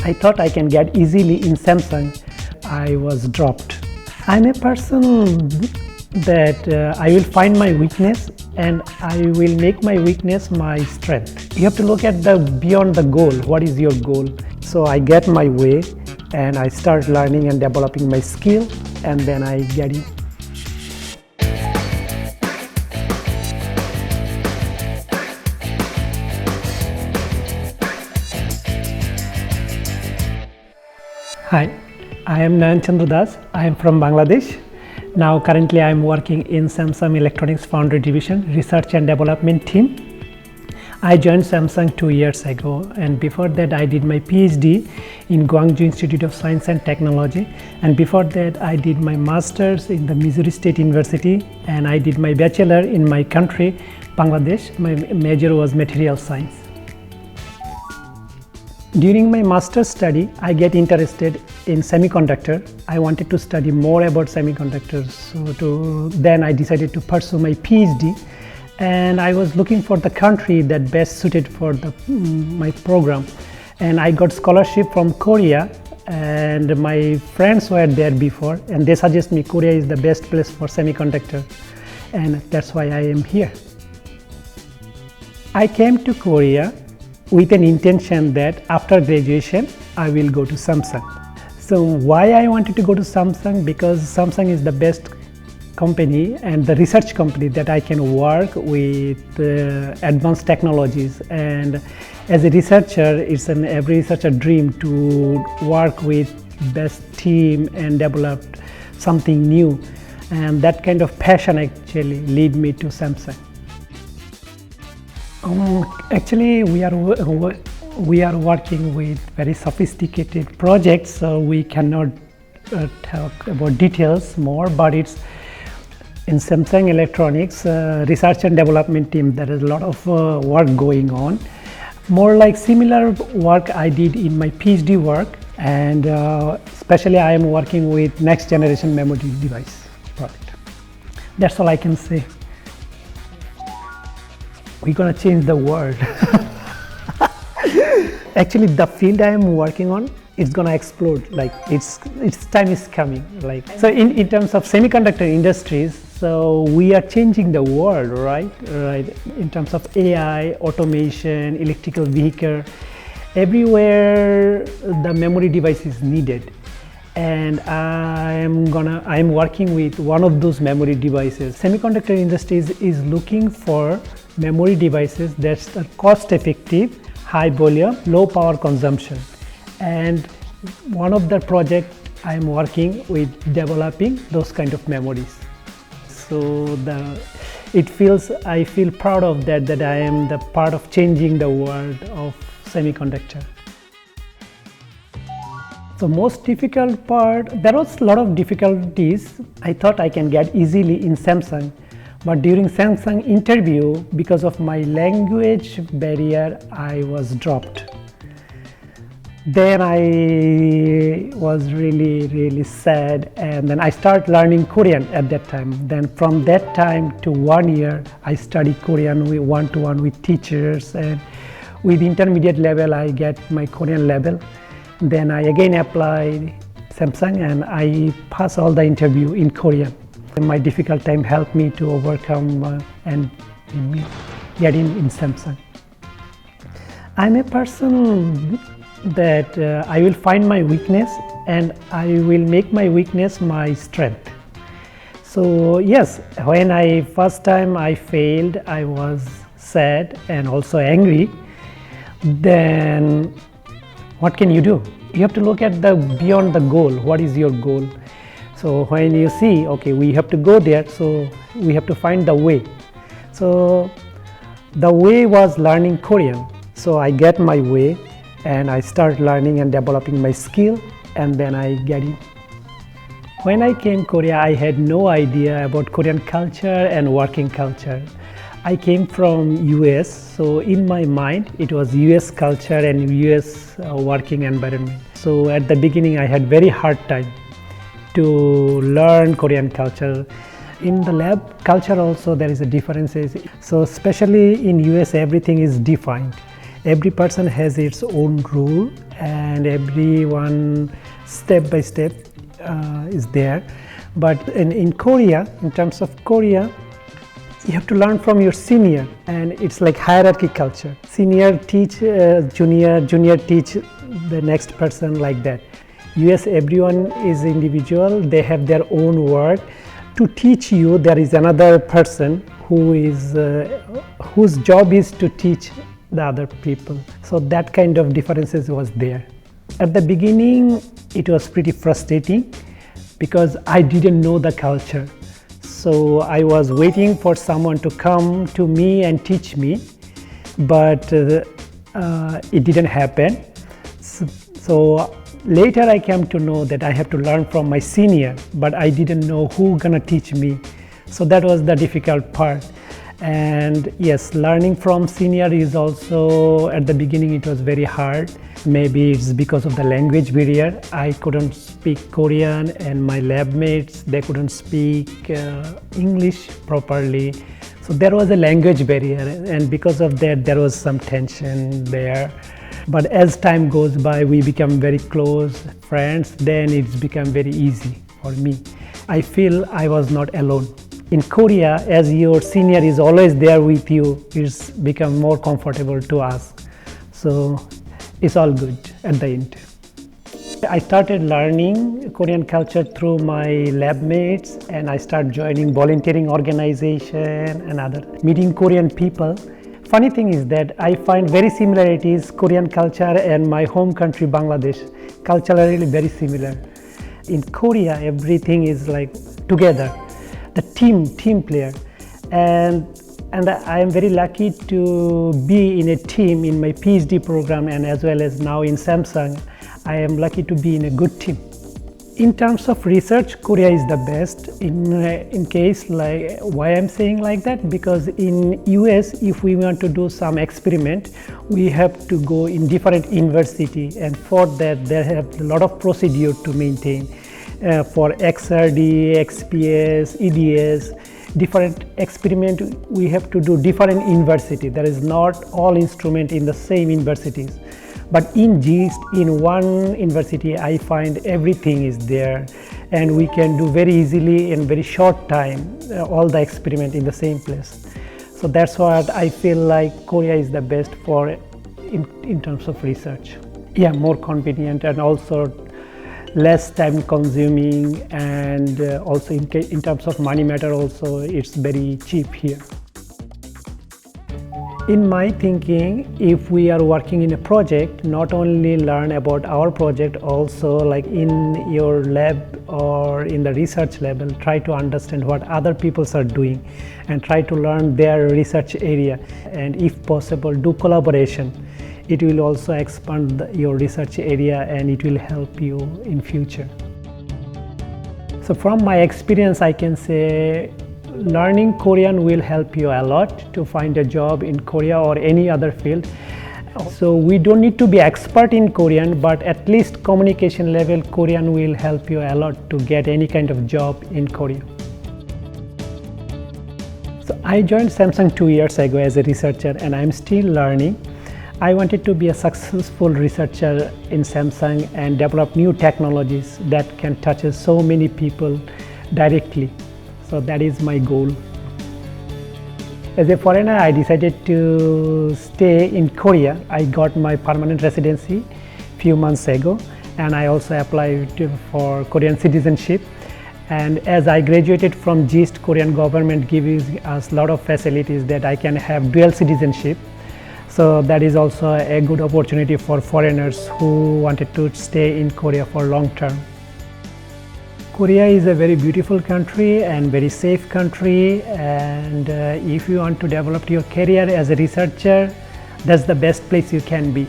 I thought I can get easily in Samsung. I was dropped. I'm a person that I will find my weakness and I will make my weakness my strength. You have to look at the beyond the goal. What is your goal? So I get my way and I start learning and developing my skill, and then I get it. Hi, I am Nayan. I am from Bangladesh. Now currently I am working in Samsung Electronics Foundry Division Research and Development team. I joined Samsung 2 years ago, and before that I did my Ph.D. in Guangzhou Institute of Science and Technology, and before that I did my Masters in the Missouri State University, and I did my Bachelor in my country, Bangladesh. My major was Material Science. During my master's study, I get interested in semiconductor. I wanted to study more about semiconductors, then I decided to pursue my PhD, and I was looking for the country that best suited for my program, and I got scholarship from Korea, and my friends were there before, and they suggest me Korea is the best place for semiconductor, and that's why I am here. I came to Korea with an intention that after graduation I will go to Samsung. So why I wanted to go to Samsung? Because Samsung is the best company and the research company that I can work with advanced technologies, and as a researcher it's every researcher dream to work with best team and develop something new, and that kind of passion actually lead me to Samsung. Actually, we are working with very sophisticated projects, so we cannot talk about details more. But it's in Samsung Electronics research and development team. There is a lot of work going on, more like similar work I did in my PhD work, and especially I am working with next generation memory device product. That's all I can say. We're gonna change the world. Actually, the field I am working on is gonna explode. Like its time is coming. Like so, in terms of semiconductor industries, so we are changing the world, right? Right. In terms of AI, automation, electrical vehicle, everywhere the memory device is needed. And I am working with one of those memory devices. Semiconductor industries is looking for memory devices that's cost effective, high volume, low power consumption. And one of the project I'm working with developing those kind of memories. So I feel proud of that I am the part of changing the world of semiconductor. So most difficult part, there was a lot of difficulties. I thought I can get easily in Samsung, but during Samsung interview, because of my language barrier, I was dropped. Then I was really sad, and then I started learning Korean at that time. Then from that time to 1 year, I studied Korean one-to-one with teachers, and with intermediate level, I get my Korean level. Then I again applied Samsung and I passed all the interview in Korean. And my difficult time helped me to overcome and get in Samsung. I'm a person that I will find my weakness and I will make my weakness my strength. So yes, when first time I failed, I was sad and also angry. Then what can you do? You have to look at the beyond the goal. What is your goal? So when you see, okay, we have to go there, so we have to find the way. So the way was learning Korean. So I get my way and I start learning and developing my skill, and then I get it. When I came Korea, I had no idea about Korean culture and working culture. I came from US, so in my mind it was US culture and US working environment. So at the beginning I had very hard time to learn Korean culture. In the lab culture also there is a differences. So especially in US everything is defined, Every person has its own rule, and everyone step by step is there. But in Korea, in terms of Korea, you have to learn from your senior, and it's like hierarchy culture. Senior teach junior, junior teach the next person, like that. US, everyone is individual, they have their own work. To teach you, there is another person who is whose job is to teach the other people. So that kind of differences was there. At the beginning, it was pretty frustrating because I didn't know the culture. So I was waiting for someone to come to me and teach me, but it didn't happen. So later I came to know that I have to learn from my senior, but I didn't know who gonna teach me. So that was the difficult part. And yes, learning from senior is also, at the beginning it was very hard. Maybe it's because of the language barrier. I couldn't speak Korean, and my lab mates, they couldn't speak English properly. So there was a language barrier, and because of that there was some tension there. But as time goes by, we become very close friends, then it's become very easy for me. I feel I was not alone. In Korea, as your senior is always there with you, it's become more comfortable to ask. So it's all good at the end. I started learning Korean culture through my lab mates, and I started joining volunteering organization and other, meeting Korean people. Funny thing is that I find very similarities Korean culture and my home country Bangladesh. Culturally very similar. In Korea, everything is like together. The team player, and I am very lucky to be in a team in my Ph.D. program, and as well as now in Samsung. I am lucky to be in a good team. In terms of research, Korea is the best. In case, like, why I'm saying like that, because in US, if we want to do some experiment, we have to go in different university, and for that there have a lot of procedure to maintain. For XRD, XPS, EDS, different experiment we have to do different university. There is not all instrument in the same universities. But in GIST, in one university, I find everything is there, and we can do very easily in very short time all the experiment in the same place. So that's what I feel like Korea is the best for in terms of research. Yeah, more convenient, and also less time consuming, and also in terms of money matter also, it's very cheap here. In my thinking, if we are working in a project, not only learn about our project, also like in your lab or in the research level, try to understand what other people are doing and try to learn their research area, and if possible do collaboration. It will also expand your research area, and it will help you in future. So from my experience, I can say learning Korean will help you a lot to find a job in Korea or any other field. So we don't need to be expert in Korean, but at least communication level, Korean will help you a lot to get any kind of job in Korea. So I joined Samsung 2 years ago as a researcher, and I'm still learning. I wanted to be a successful researcher in Samsung and develop new technologies that can touch so many people directly. So that is my goal. As a foreigner, I decided to stay in Korea. I got my permanent residency a few months ago, and I also applied for Korean citizenship. And as I graduated from GIST, Korean government gives us a lot of facilities that I can have dual citizenship. So that is also a good opportunity for foreigners who wanted to stay in Korea for long term. Korea is a very beautiful country and very safe country, and if you want to develop your career as a researcher, that's the best place you can be.